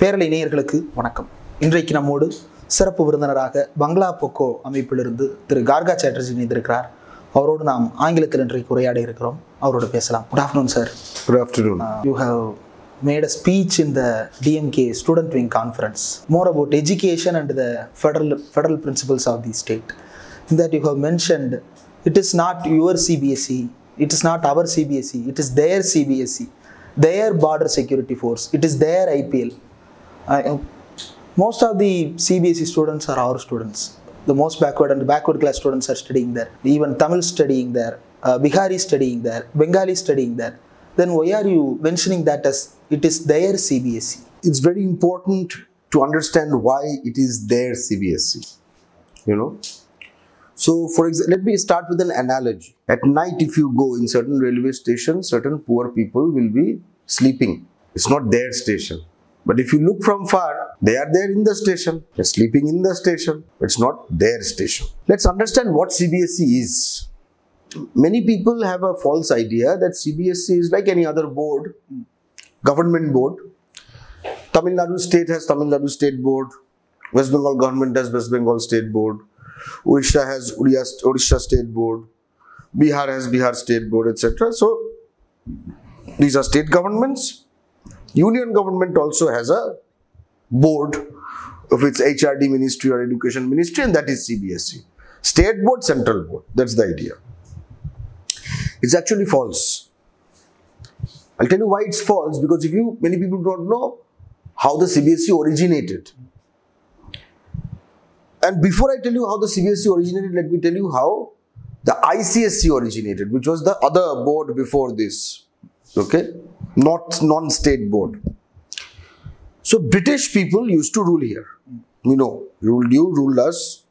Peralai நேயர்களுக்கு வணக்கம். இன்றைக்கு நம்மோடு சிறப்பு விருந்தினராக Bangla Pokko அமைப்பிலிருந்து திரு Garga Chatterjee இணைந்திருக்கிறார். அவரோடு நாம் ஆங்கிலத்தில் இன்றைக்கு உரையாட இருக்கிறோம். அவரோடு பேசலாம். Good afternoon, sir. Good afternoon. You have made a speech in the DMK student wing conference more about education and the federal principles of the state. In that you have mentioned it is not your CBSE, it is not our CBSE, it is their CBSE, their border security force, it is their IPL. Most of the CBSE students are our students. The most backward and backward class students are studying there. Even Tamil studying there, Bihari studying there, Bengali studying there. Then why are you mentioning that as it is their CBSE? It's very important to understand why it is their CBSE. You know. So, for example, let me start with an analogy. At night, if you go in certain railway stations, certain poor people will be sleeping. It's not their station. But if you look from far, they are there in the station. They're sleeping in the station. It's not their station. Let's understand what CBSE is. Many people have a false idea that CBSE is like any other board, government board. Tamilnadu state has Tamilnadu state board. West Bengal government has West Bengal state board. Odisha has Odisha state board. Bihar has Bihar state board, etc. So, these are state governments. Union government also has a board of its HRD ministry or education ministry, and that is CBSE. State board, central board. That's the idea. It's actually false. I'll tell you why it's false, because many people don't know how the CBSE originated. And before I tell you how the CBSE originated, let me tell you how the ICSE originated, which was the other board before this. Okay? Not non-state board. So British people used to rule here. You know, ruled us.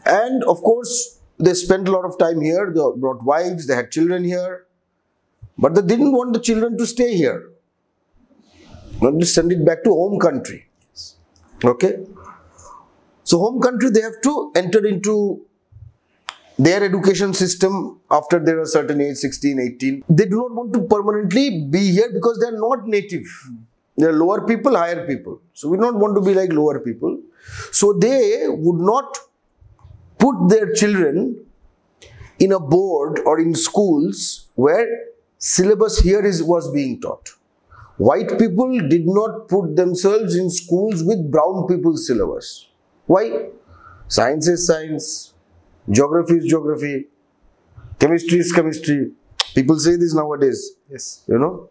And of course, they spent a lot of time here. They brought wives, they had children here. But they didn't want the children to stay here. Not to send it back to home country. Okay? So home country, they have to enter into their education system after they are a certain age, 16, 18. They do not want to permanently be here because they are not native. They are lower people, higher people. So we don't want to be like lower people. So they would not put their children in a board or in schools where syllabus here was being taught. White people did not put themselves in schools with brown people's syllabus. Why? Science is science. Geography is geography, chemistry is chemistry. People say this nowadays. Yes. You know,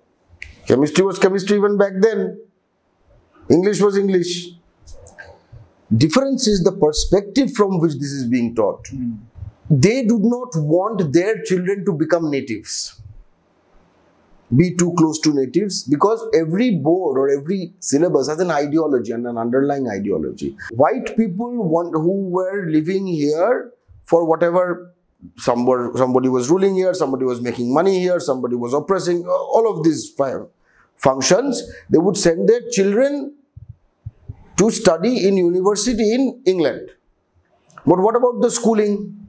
chemistry was chemistry even back then. English was English. Difference is the perspective from which this is being taught. They do not want their children to become natives, be too close to natives, because every board or every syllabus has an ideology and an underlying ideology. White people who were living here for whatever, somebody was ruling here, somebody was making money here, somebody was oppressing, all of these functions, they would send their children to study in university in England. But what about the schooling?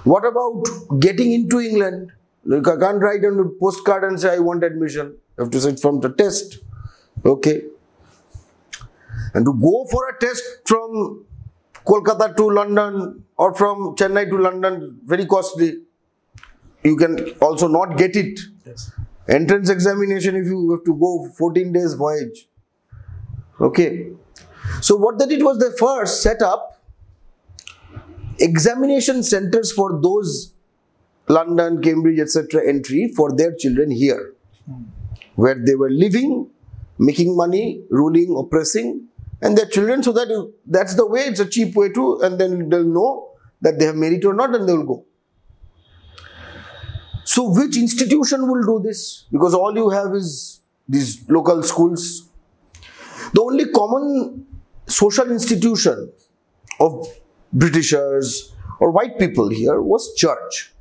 What about getting into England? You can't write on a postcard and say, I want admission. You have to sit from the test. Okay. And to go for a test from Kolkata to London or from Chennai to London, very costly. You can also not get it. Yes. Entrance examination, if you have to go 14 days voyage. Okay. So what they did was they first set up examination centers for those London, Cambridge, etc. entry for their children here. Where they were living, making money, ruling, oppressing, and their children, so that that's the way, it's a cheap way to, and then they'll know that they have merit or not, and they will go. So which institution will do this? Because all you have is these local schools. The only common social institution of Britishers or white people here was church.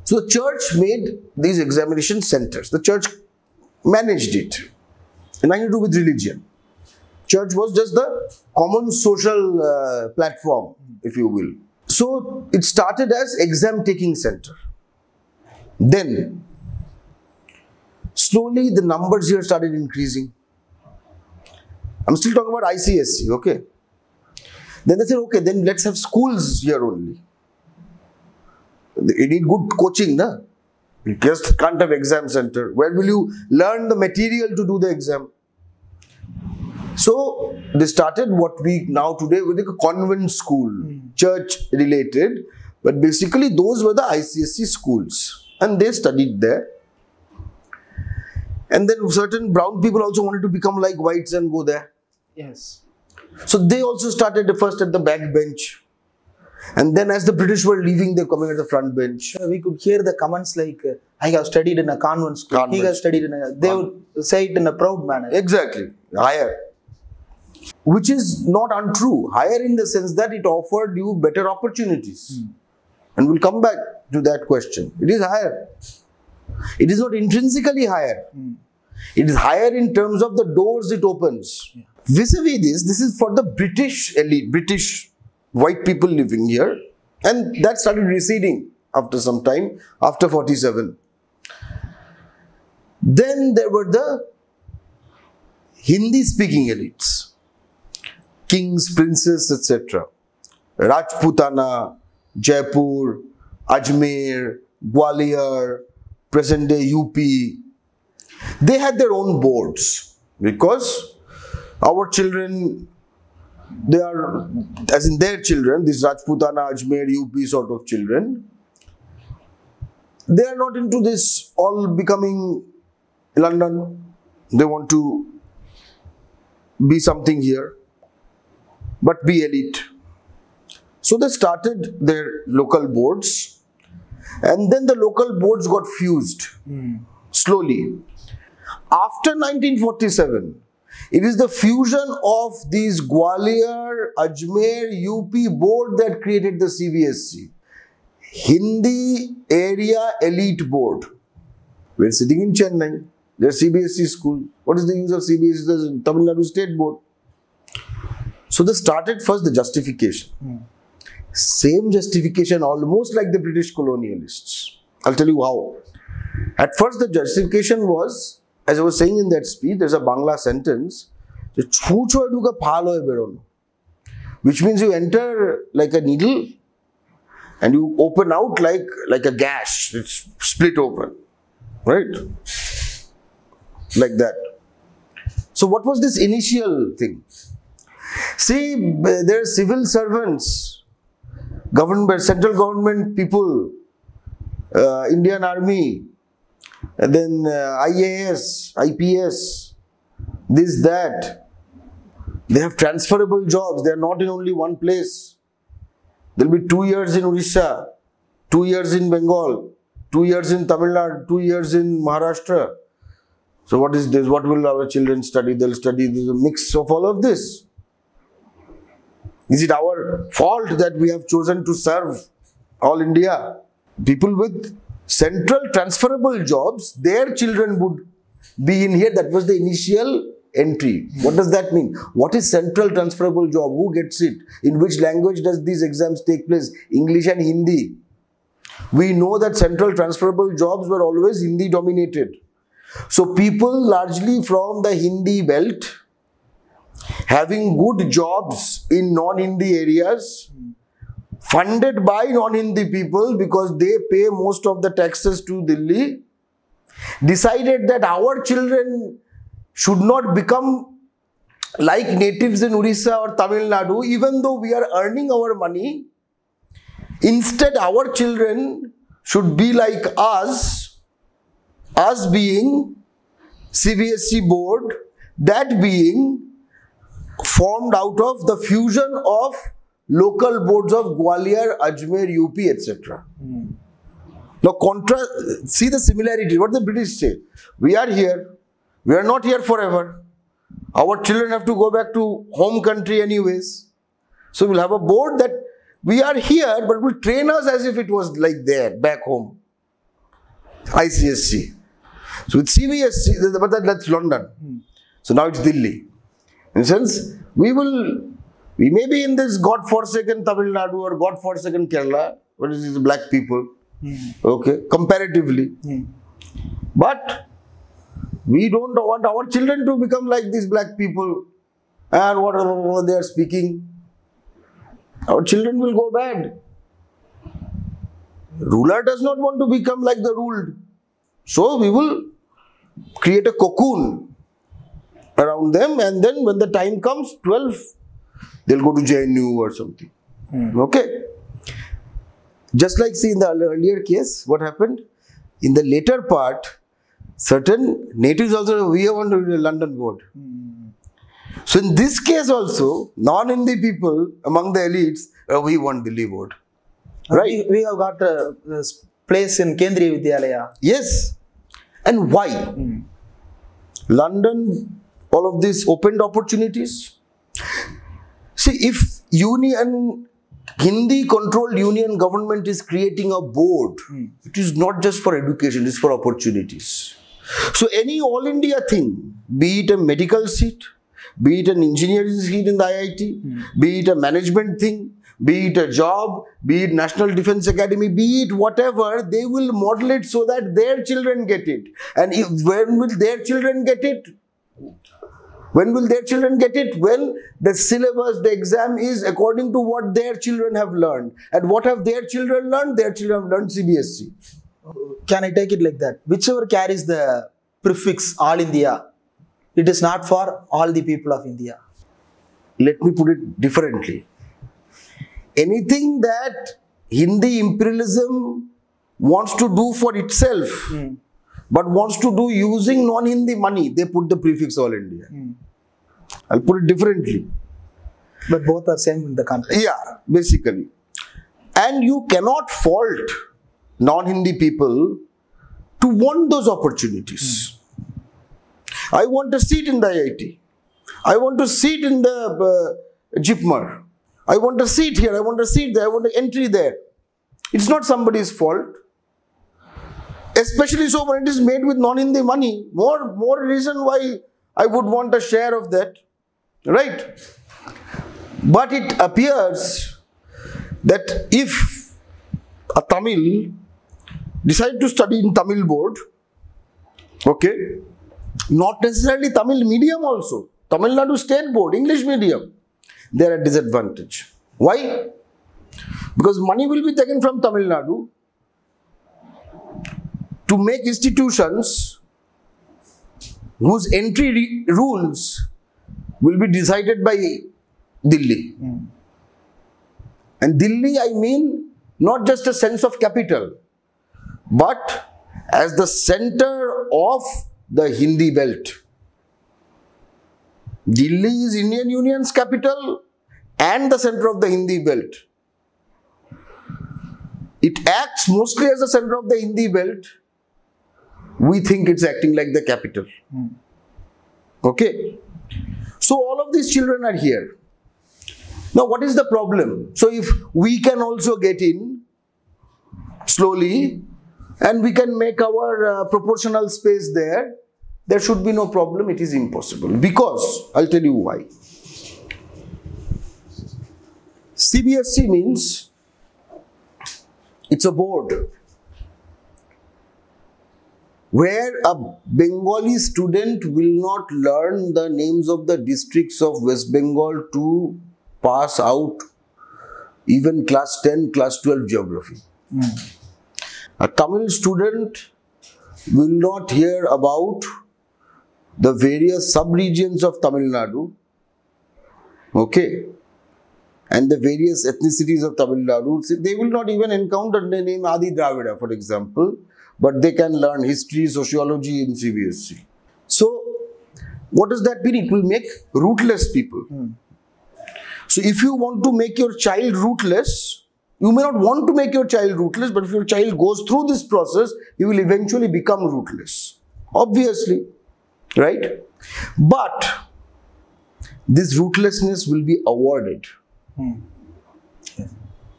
So the church made these examination centers. The church managed it. And nothing to do with religion. Church was just the common social platform, if you will. So it started as exam taking center. Then slowly the numbers here started increasing. I'm still talking about ICSE, okay? Then they said, okay, then let's have schools here only. You need good coaching, na? You just can't have exam center. Where will you learn the material to do the exam? So they started what we now today with a convent school, church related, but basically those were the ICSE schools and they studied there. And then certain brown people also wanted to become like whites and go there. Yes. So they also started first at the back bench. And then as the British were leaving, they were coming at the front bench. We could hear the comments like, I have studied in a convent school. He has studied in a... They would say it in a proud manner. Exactly. Higher. Which is not untrue. Higher in the sense that it offered you better opportunities. And we'll come back to that question. It is higher. It is not intrinsically higher. It is higher in terms of the doors it opens. Vis-a-vis this is for the British elite, British white people living here. And that started receding after some time, after 47. Then there were the Hindi-speaking elites. Kings, princes, etc. Rajputana, Jaipur, Ajmer, Gwalior, present day UP. They had their own boards because our children, they are, as in their children, these Rajputana, Ajmer, UP sort of children, they are not into this all becoming London. They want to be something here, but be elite. So they started their local boards, and then the local boards got fused slowly. After 1947, it is the fusion of these Gwalior, Ajmer, UP board that created the CBSE, Hindi Area Elite Board. We're sitting in Chennai, there's CBSE school. What is the use of CBSE? There's Tamilnadu State Board. So they started first the justification. Same justification almost like the British colonialists. I'll tell you how. At first the justification was, as I was saying in that speech, there's a Bangla sentence, which means you enter like a needle and you open out like a gash. It's split open. Right? Like that. So what was this initial thing? See, there are civil servants, government, central government people, Indian Army, and then IAS, IPS, this, that. They have transferable jobs. They are not in only one place. There will be 2 years in Odisha, 2 years in Bengal, 2 years in Tamil Nadu, 2 years in Maharashtra. So what is this? What will our children study? They'll study a mix of all of this. Is it our fault that we have chosen to serve all India? People with central transferable jobs, their children would be in here. That was the initial entry. What does that mean? What is central transferable job? Who gets it? In which language does these exams take place? English and Hindi. We know that central transferable jobs were always Hindi dominated. So people largely from the Hindi belt, having good jobs in non-Hindi areas, funded by non-Hindi people because they pay most of the taxes to Delhi, decided that our children should not become like natives in Orissa or Tamil Nadu, even though we are earning our money. Instead, our children should be like us being CBSE board, that being formed out of the fusion of local boards of Gwalior, Ajmer, UP, etc. Now, see the similarity. What the British say? We are here. We are not here forever. Our children have to go back to home country anyways. So we'll have a board that we are here, but will train us as if it was like there, back home. ICSE. So with CBSE, but that's London. So now it's Delhi. In a sense, we may be in this God-forsaken Tamil Nadu or God-forsaken Kerala, but it is black people, okay, comparatively. But we don't want our children to become like these black people and whatever they are speaking, our children will go bad. Ruler does not want to become like the ruled. So we will create a cocoon around them, and then when the time comes, 12, they'll go to JNU or something. Okay. Just like see in the earlier case, what happened? In the later part, certain natives also, we want to be a London board. So in this case also, non-Hindi people among the elites, we want Delhi board. Right? We have got a place in Kendriya Vidyalaya. Yes. And why? London, all of this opened opportunities. See, if Hindi controlled union government is creating a board, it is not just for education, it is for opportunities. So any all India thing, be it a medical seat, be it an engineering seat in the IIT, be it a management thing, be it a job, be it National Defence Academy, be it whatever, they will model it so that their children get it. And when will their children get it? When will their children get it? When the syllabus, the exam is according to what their children have learned. And what have their children learned? Their children have learned CBSE. Can I take it like that? Whichever carries the prefix All India, it is not for all the people of India. Let me put it differently. Anything that Hindi imperialism wants to do for itself, but wants to do using non-Hindi money, they put the prefix All India. I'll put it differently. But both are same in the context. Yeah, basically. And you cannot fault non-Hindi people to want those opportunities. I want a seat in the IIT. I want a seat in the JIPMER. I want a seat here, I want a seat there, I want an entry there. It's not somebody's fault. Especially so when it is made with non-Hindi money. More reason why I would want a share of that. Right? But it appears that if a Tamil decide to study in Tamil board, okay, not necessarily Tamil medium also, Tamilnadu state board, English medium, they are at disadvantage. Why? Because money will be taken from Tamil Nadu to make institutions whose entry rules will be decided by Delhi. And Delhi, I mean, not just a sense of capital, but as the center of the Hindi belt. Delhi is Indian Union's capital and the center of the Hindi belt. It acts mostly as the center of the Hindi belt. We think it's acting like the capital. Okay. So all of these children are here. Now what is the problem? So if we can also get in slowly and we can make our proportional space there, there should be no problem. It is impossible. Because, I'll tell you why. CBSE means it's a board where a Bengali student will not learn the names of the districts of West Bengal to pass out even class 10, class 12 geography. A Tamil student will not hear about the various sub-regions of Tamil Nadu, okay, and the various ethnicities of Tamil Nadu. They will not even encounter the name Adi Dravida, for example, but they can learn history, sociology in CBSE. So, what does that mean? It will make rootless people. So, if you want to make your child rootless, you may not want to make your child rootless, but if your child goes through this process, he will eventually become rootless. Obviously. Right? But this rootlessness will be awarded.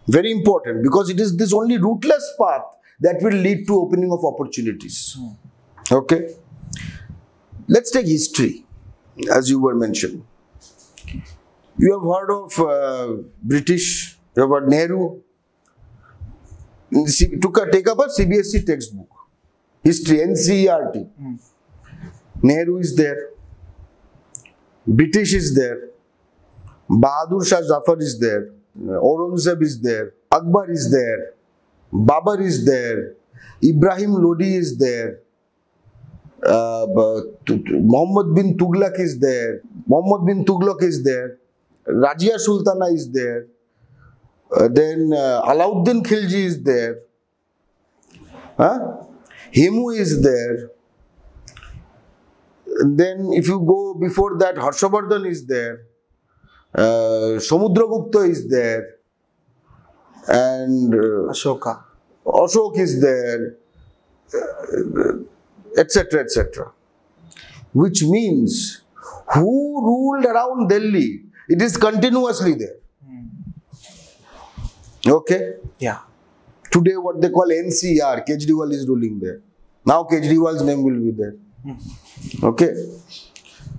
Very important, because it is this only rootless path that will lead to opening of opportunities. Okay? Let's take history, as you were mentioning. You have heard of British, you have heard Nehru. Take up a CBSE textbook. History, NCERT. Nehru is there. British is there. Bahadur Shah Zafar is there, Aurangzeb is there, Akbar is there, Babar is there, Ibrahim Lodi is there, Muhammad bin Tughlaq is there, Rajia Sultana is there, then Alauddin Khilji is there, Hemu is there, and then if you go before that, Harshavardhan is there, Samudragupta is there, and Ashok is there, etc., etc. Which means, who ruled around Delhi? It is continuously there. Okay? Yeah. Today, what they call NCR, Kejriwal is ruling there. Now, Kejriwal's name will be there. Okay?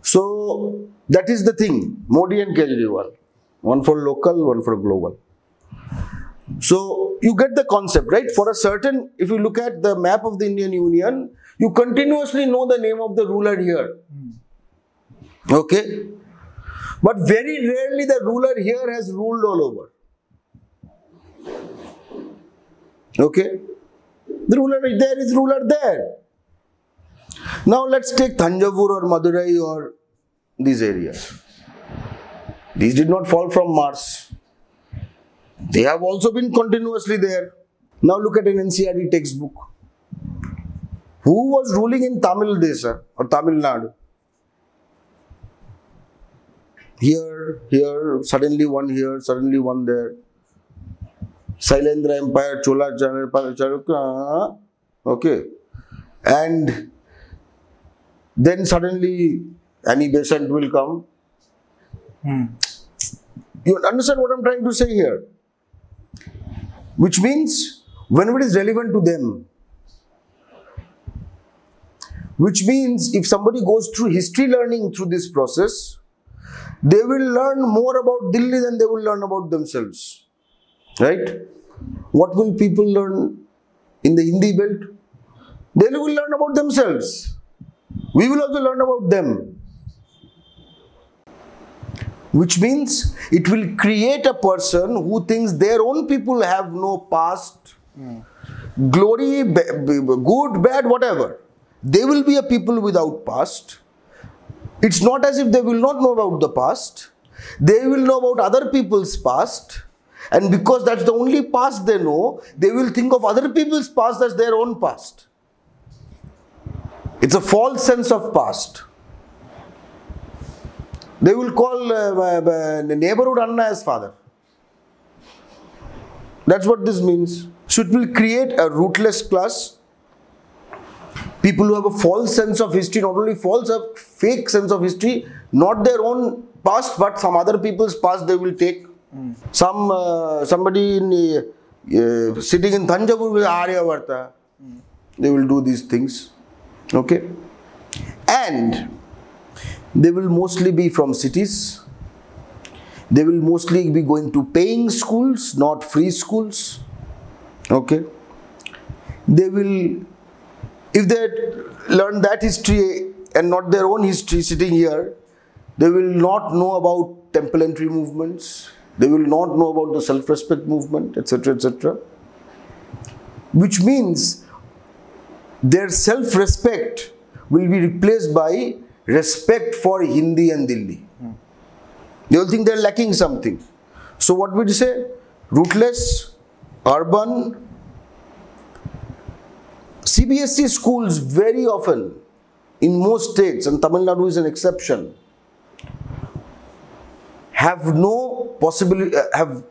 So, that is the thing. Modi and Kejriwal. One for local, one for global. So, you get the concept, right? For a certain, if you look at the map of the Indian Union, you continuously know the name of the ruler here. Okay? But very rarely the ruler here has ruled all over. Okay? The ruler there is ruler there. Now let's take Thanjavur or Madurai or these areas. These did not fall from Mars. They have also been continuously there. Now look at an NCERT textbook. Who was ruling in Tamil Desa or Tamil Nadu? Here, suddenly one here, suddenly one there. Sailendra Empire, Chola Charukya, okay. And then suddenly Annie Besant will come. You understand what I'm trying to say here? Which means, whenever it is relevant to them, which means if somebody goes through history learning through this process, they will learn more about Delhi than they will learn about themselves. Right? What will people learn in the Hindi belt? They will learn about themselves. We will also learn about them. Which means it will create a person who thinks their own people have no past, glory, good, bad, whatever. They will be a people without past. It's not as if they will not know about the past. They will know about other people's past. And because that's the only past they know, they will think of other people's past as their own past. It's a false sense of past. They will call neighborhood Anna as father. That's what this means. So it will create a rootless class. People who have a false sense of history, not only false, a fake sense of history, not their own past, but some other people's past they will take. Somebody sitting in Thanjavur with Aryavarta, they will do these things. Okay? And they will mostly be from cities. They will mostly be going to paying schools, not free schools. Okay? They will, if they learn that history and not their own history sitting here, they will not know about temple entry movements. They will not know about the self-respect movement, etc., etc. Which means their self-respect will be replaced by respect for Hindi and Delhi. They will think they are lacking something. So what would you say? Rootless, urban. CBSE schools very often, in most states, and Tamil Nadu is an exception, have no possibility, have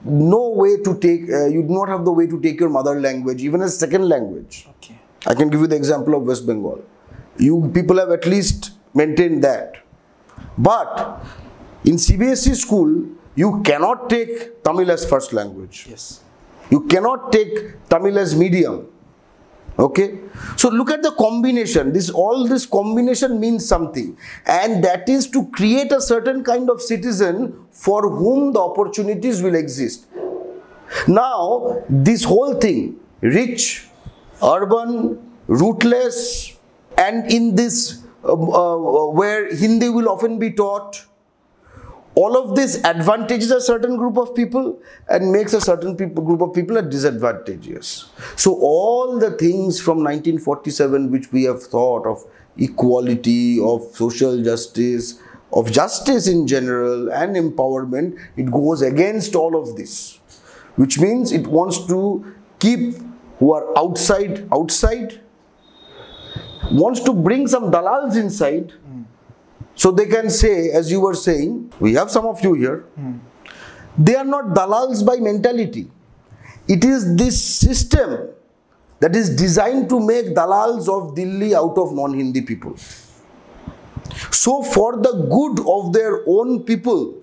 no way to take, you do not have the way to take your mother language, even as second language. Okay. I can give you the example of West Bengal. You people have at least maintained that. But in CBSE school, you cannot take Tamil as first language. Yes. You cannot take Tamil as medium. Okay? So look at the combination. All this combination means something. And that is to create a certain kind of citizen for whom the opportunities will exist. Now, this whole thing, rich, urban, rootless, and in this where Hindi will often be taught, all of this advantages a certain group of people and makes a certain group of people disadvantageous. So all the things from 1947 which we have thought of equality, of social justice, of justice in general and empowerment, it goes against all of this, which means it wants to keep who are outside, wants to bring some dalals inside. So they can say, as you were saying, we have some of you here, they are not dalals by mentality. It is this system that is designed to make dalals of Delhi out of non-Hindi people. So for the good of their own people,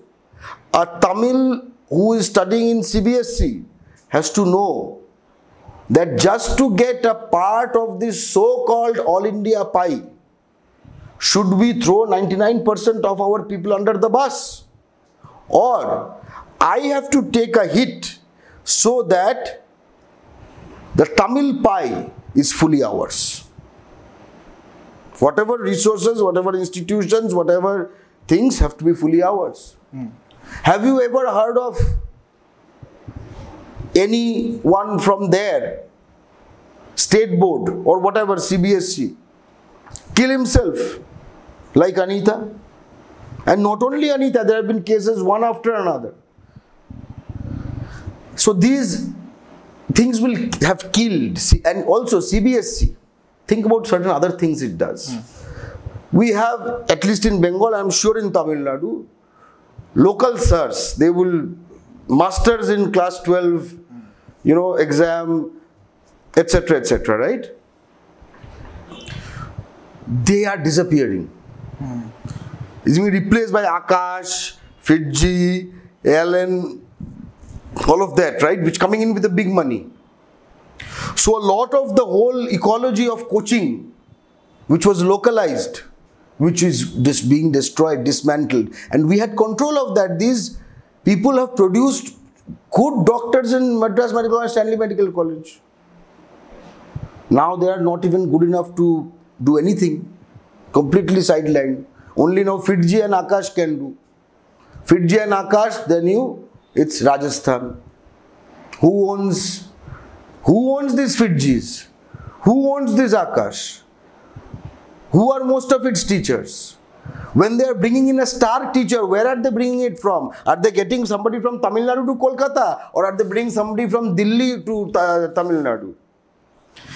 a Tamil who is studying in CBSE has to know that just to get a part of this so-called All India pie, should we throw 99% of our people under the bus? Or I have to take a hit so that the Tamil pie is fully ours. Whatever resources, whatever institutions, whatever things have to be fully ours. Have you ever heard of anyone from there, state board or whatever, CBSE, kill himself like Anita? And not only Anita, there have been cases one after another. So these things will have killed. And also CBSE, think about certain other things it does. We have, at least in Bengal, I am sure in Tamil Nadu, local sirs, they will masters in class 12, exam, etc., right? They are disappearing. It's being replaced by Akash, Fiji, Ellen, all of that, right? Which coming in with the big money. So a lot of the whole ecology of coaching, which was localized, which is being destroyed, dismantled, and we had control of that. These people have produced good doctors in Madras Medical and Stanley Medical College. Now they are not even good enough to do anything, completely sidelined. Only now Fiji and Akash can do. Fiji and Akash, they knew it's Rajasthan. Who owns these Fijis? Who owns this Akash? Who are most of its teachers? When they are bringing in a star teacher, where are they bringing it from? Are they getting somebody from Tamil Nadu to Kolkata? Or are they bringing somebody from Delhi to Tamil Nadu?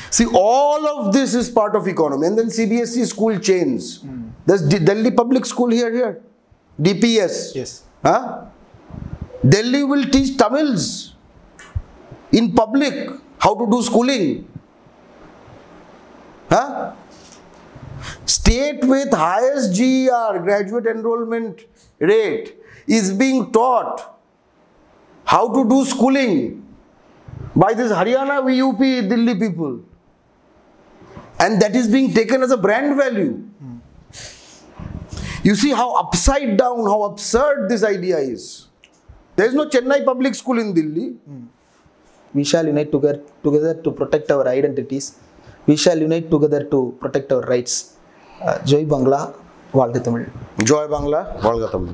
See, all of this is part of economy. And then CBSE school chains. There's Delhi Public School here. DPS. Yes. Huh? Delhi will teach Tamils in public how to do schooling. Huh? State with highest GER, graduate enrollment rate, is being taught how to do schooling by this Haryana, UP, Delhi people. And that is being taken as a brand value. You see how upside down, how absurd this idea is. There is no Chennai public school in Delhi. We shall unite together to protect our identities. We shall unite together to protect our rights. Joy Bangla, Valga Tamil. Joy Bangla, Valga Tamil.